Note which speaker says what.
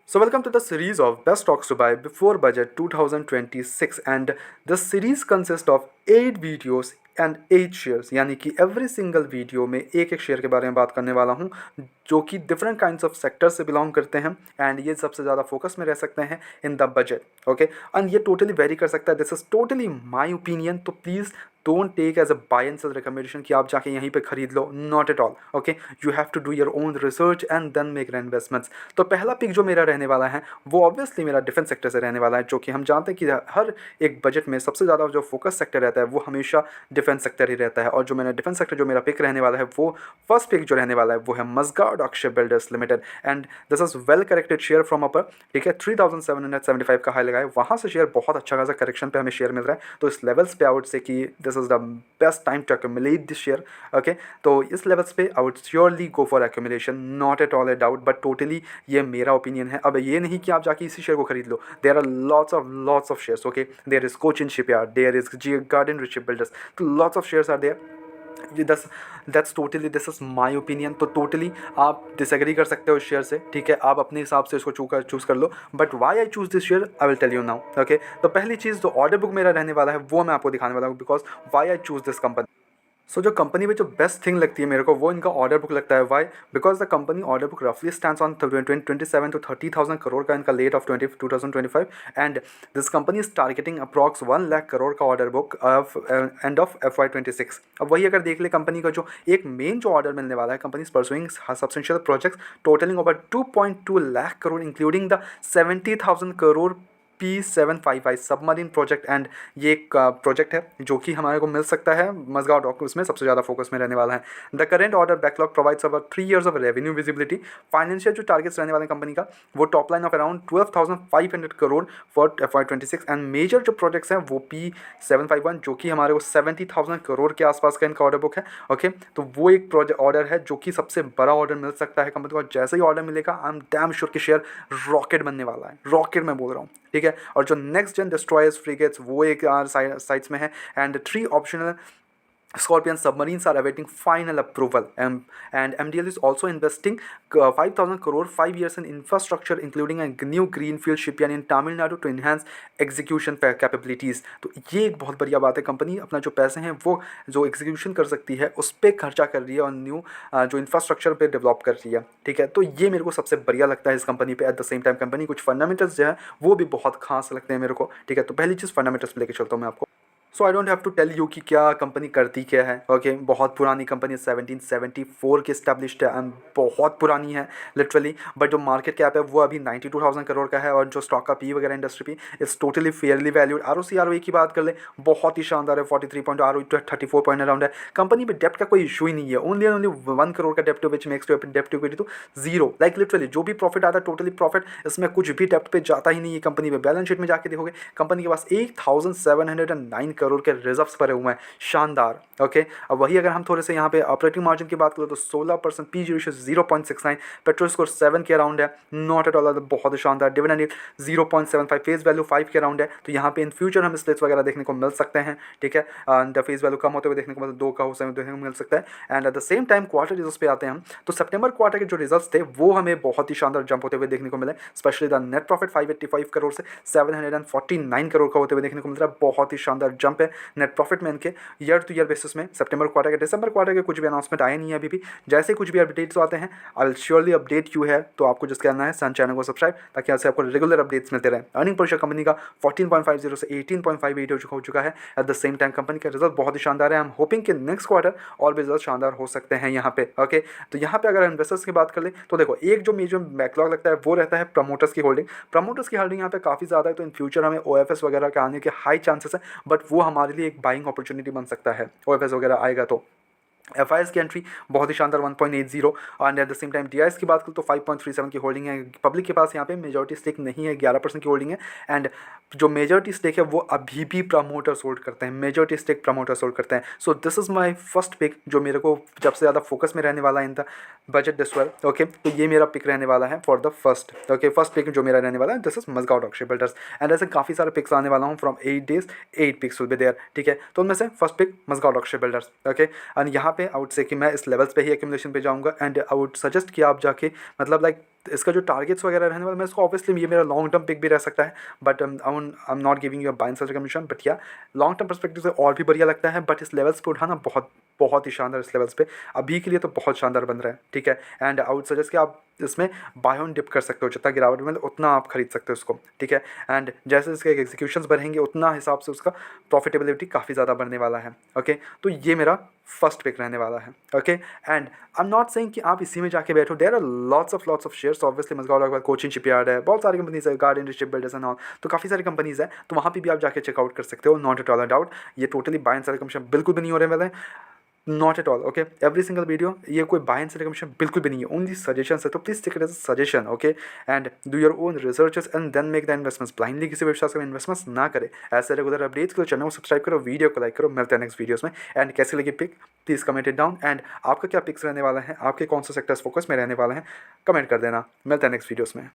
Speaker 1: So welcome to the series of Best Stocks to Buy Before Budget 2026 and this series consists of 8 videos and 8 shares यानी कि every single video में एक एक share के बारे में बात करने वाला हूँ जो कि डिफरेंट काइंड्स ऑफ सेक्टर से बिलोंग करते हैं एंड ये सबसे ज़्यादा फोकस में रह सकते हैं in the budget okay and ये टोटली वेरी कर सकता है this is totally my opinion तो please don't take as a buy and sell recommendation कि आप जाके यहीं पे खरीद लो not at all okay you have to do your own research and then make investments. तो पहला पिक जो मेरा रहने वाला है वो ऑब्वियसली मेरा डिफेंस सेक्टर से रहने वाला है जो कि हम जानते हैं कि हर एक बजट में सबसे ज़्यादा जो फोकस सेक्टर रहता है वो हमेशा डिफेंस सेक्टर ही रहता है और जो मेरा डिफेंस सेक्टर जो मेरा पिक रहने वाला है वो फर्स्ट पिक जो रहने वाला है वो है मजगार्ड अक्षय builders limited and this is well corrected share from upper ठीक है 3775 का हाई लगाए वहाँ से शेयर बहुत अच्छा खासा करेक्शन पे हमें शेयर मिल रहा है तो इस लेवल्स पे आउट से कि this is the best time to accumulate this share okay तो इस लेवल्स पे I would surely go for accumulation not at all a doubt but totally ये मेरा ओपिनियन है। अब ये नहीं कि आप जाके इसी शेयर को खरीद लो there are lots of shares okay there is Cochin shipyard there is जी गार्डन रिच बिल्डर्स तो lots of shares are there ये this that's totally this is my opinion तो टोटली आप डिसएग्री कर सकते हो इस शेयर से ठीक है आप अपने हिसाब से इसको चूज़ कर लो but why I choose this share I will tell you now okay. तो पहली चीज़ जो ऑर्डर बुक मेरा रहने वाला है वो मैं आपको दिखाने वाला हूँ because why I choose this company. So जो कंपनी में जो बेस्ट थिंग लगती है मेरे को वो इनका ऑर्डर बुक लगता है why because the company order book रफली स्टैंड्स ऑन 27 to 30,000 करोड़ का इनका late of 2025 and this company is targeting approx 1 lakh crore का order book of and of FY26। अब वही अगर देख ले कंपनी का जो एक मेन जो ऑर्डर मिलने वाला है company is pursuing substantial projects totalling over 2.2 lakh crore including the 70,000 crore P755 submarine project and ये एक प्रोजेक्ट है जो कि हमारे को मिल सकता है मजगांव डॉक उसमें सबसे ज़्यादा फोकस में रहने वाला है। The current order backlog provides about 3 years of revenue visibility. Financial जो टारगेट्स रहने वाले कंपनी का वो top line of around 12,500 crore for FY26 and major जो प्रोजेक्ट्स हैं वो P751 जो कि हमारे को 70,000 करोड़ के आसपास का इनका ऑर्डर बुक है ओके तो वो एक प्रोजेक्ट ऑर्डर है जो कि सबसे बड़ा ऑर्डर मिल सकता है कंपनी को जैसे ही ऑर्डर मिलेगा आई एम डैम श्योर कि शेयर रॉकेट बनने वाला है रॉकेट मैं बोल रहा हूँ ठीक है। और जो नेक्स्ट जेन डिस्ट्रॉयर्स फ्रिगेट्स वो एक साइट्स में है and 3 optional Scorpion submarines are awaiting final approval and MDL is also investing 5,000 crore 5 years in infrastructure including a new greenfield shipyard in Tamil Nadu to enhance execution capabilities। तो ये एक बहुत बढ़िया बात है कंपनी अपना जो पैसे हैं वो जो एग्जीक्यूशन कर सकती है उस पर खर्चा कर रही है और न्यू जो इंफ्रास्ट्रक्चर पे डेवलप कर रही है ठीक है। तो ये मेरे को सबसे बढ़िया लगता है इस कंपनी पे। At the same time company कुछ फंडामेंटल्स जो है वो भी बहुत खास लगते हैं मेरे को ठीक है। तो पहली चीज़ फंडामेंटल्स लेके चलता हूँ मैं आपको। So I don't have to tell you कि क्या कंपनी करती क्या है ओके बहुत पुरानी कंपनी 1774 की इस्टेब्लिश्ड है एंड बहुत पुरानी है लिटरली बट जो मार्केट कैप है वो अभी 92,000 करोड़ का है और जो स्टॉक का पी वगैरह industry P it's totally Fairlie valued. ROE की बात कर ले बहुत ही शानदार है 43 पॉइंट ROE 34 पॉइंट अराउंड है। कंपनी में डेप्ट का कोई इशू ही नहीं है ओनली 1 करोड़ का डेप्ट विच मेक्स डेप्ट इक्विटी तो जीरो लाइक लिटरली जो भी प्रॉफिट आता है टोटली प्रॉफिट इसमें कुछ भी डेप्ट पे जाता ही नहीं है कंपनी में। बैलेंस शीट में जाके देखोगे कंपनी के पास 8,709 करोड़ के रिजर्व्स भरे हुए हैं शानदार ओके। अब वही अगर हम थोड़े से यहाँ पे ऑपरेटिंग मार्जिन की बात करें तो 16% PG रेशियो 0.69 पेट्रोल स्कोर 7 के अराउंड है नॉट एट ऑल बहुत शानदार। डिविडेंड 0.75 फेस वैल्यू 5 के अराउंड है तो यहाँ पे इन फ्यूचर हम स्प्लिट्स वगैरह देखने को मिल सकते हैं ठीक है। द फेस वैल्यू कम होते हुए देखने को मतलब 2 का हो देखने को मिल सकता है and at the same time quarter results पे आते हैं हम तो सितंबर क्वार्टर के जो रिजल्ट्स थे वो हमें बहुत ही शानदार जंप होते हुए देखने को मिले specially the net profit 585 crore से 749 करोड़ का होते हुए देखने को मिल रहा है बहुत ही शानदार जंप है नेट प्रॉफिट में इनके ईयर टू ईयर बेसिस में। सितंबर क्वार्टर के दिसंबर क्वार्टर के कुछ भी अनाउंसमेंट आए नहीं है अभी भी जैसे कुछ भी अपडेट्स आते हैं I will surely update you है तो आपको जिसके करना है सन चैनल को सब्सक्राइब ताकि आपसे आपको रेगुलर अपडेट्स मिलते रहे। अर्निंग पर शेयर कंपनी का 14.50 से 18.58 हो चुका है। At the same time company का रिजल्ट बहुत ही शानदार है। आई एम होपिंग कि नेक्स्ट क्वार्टर और भी रिजल्ट शानदार हो सकते हैं यहाँ पे ओके। तो यहाँ पे अगर इन्वेस्टर्स की बात कर ले तो देखो एक जो मेजर बैकलॉग लगता है वो रहता है प्रमोटर्स की होल्डिंग यहाँ पे काफ़ी ज़्यादा है तो इन फ्यूचर हमें OFS वगैरह के आने के हाई चांसेस है बट वो हमारे लिए एक बाइंग अपॉर्चुनिटी बन सकता है OFS वगैरह आएगा तो। FIS की एंट्री बहुत ही शानदार 1.80 and at the same time DIS की बात करूँ तो 5.37 की होल्डिंग है। पब्लिक के पास यहाँ पे मेजॉरिटी स्टेक नहीं है 11% की होल्डिंग है एंड जो मेजॉरिटी स्टेक है वो अभी भी प्रमोटर्स होल्ड करते हैं मेजॉरिटी स्टेक प्रमोटर्स होल्ड करते हैं। So this is my first pick जो मेरे को जब से ज़्यादा फोकस में रहने वाला है in the budget this well okay. तो ये मेरा पिक रहने वाला है for the first okay first pick जो मेरा रहने वाला है दिस इज मजगांव अक्षय बिल्डर्स एंड ऐसे काफ़ी सारे पिक्स आने वाला हूँ from 8 days 8 picks will be there ठीक है। तो उनमें से फर्स्ट पिक मजगांव अक्षय बिल्डर्स ओके एंड यहाँ पे आई वुड से कि मैं इस लेवल्स पे ही एक्यूमुलेशन पे जाऊँगा एंड आई वुड सजेस्ट कि आप जाके मतलब लाइक तो इसका जो टारगेट्स वगैरह रहने वाला, मैं इसको ऑब्वियसली ये मेरा लॉन्ग टर्म पिक भी रह सकता है, but I am not giving you buy and sell recommendation, but या लॉन्ग टर्म परस्पेक्टिव से और भी बढ़िया लगता है। बट इस लेवल्स पे उठाना बहुत ही शानदार, इस लेवल्स पे अभी के लिए तो बहुत शानदार बन रहा है, ठीक है। एंड आई वुड सजेस्ट कि आप इसमें बाय ऑन डिप कर सकते हो, जितना गिरावट में उतना आप खरीद सकते हो इसको, ठीक है। एंड जैसे इसके एग्जीक्यूशंस बढ़ेंगे उतना हिसाब से उसका प्रॉफिटेबिलिटी काफ़ी ज़्यादा बढ़ने वाला है, ओके। तो ये मेरा फर्स्ट पिक रहने वाला है, okay. And I am not saying कि आप इसी में जाके बैठो, there are lots of shares, obviously Mazagon के बाद कोचिन शिपयार्ड है, बहुत सारी कंपनीज है, garden ship builders and all, तो काफ़ी सारी कंपनीज है, तो वहाँ पे भी आप जाके चेकआउट कर सकते हो, not at all a doubt. ये totally buy and sell commission बिल्कुल भी नहीं हो रहे वाला है, not at all, okay. Every single video ये कोई बाय एंड सेल कमीशन बिल्कुल भी नहीं है, ओनली सजेशन है, तो please take it as a suggestion, okay. And do your own researches and then make the investments, blindly किसी भी विश्वास में इन्वेस्टमेंट्स ना करें। ऐसे रेगुलर अपडेट्स के लिए चैनल को सब्सक्राइब करो, वीडियो को लाइक करो, मिलते हैं नेक्स्ट वीडियोस में। एंड कैसे लगी pick please comment it down, and आपका क्या पिक्स रहने वाला है, आपके कौन से सेक्टर्स फोकस में रहने वाले हैं, कमेंट कर देना। मिलते हैं नेक्स्ट वीडियोस में।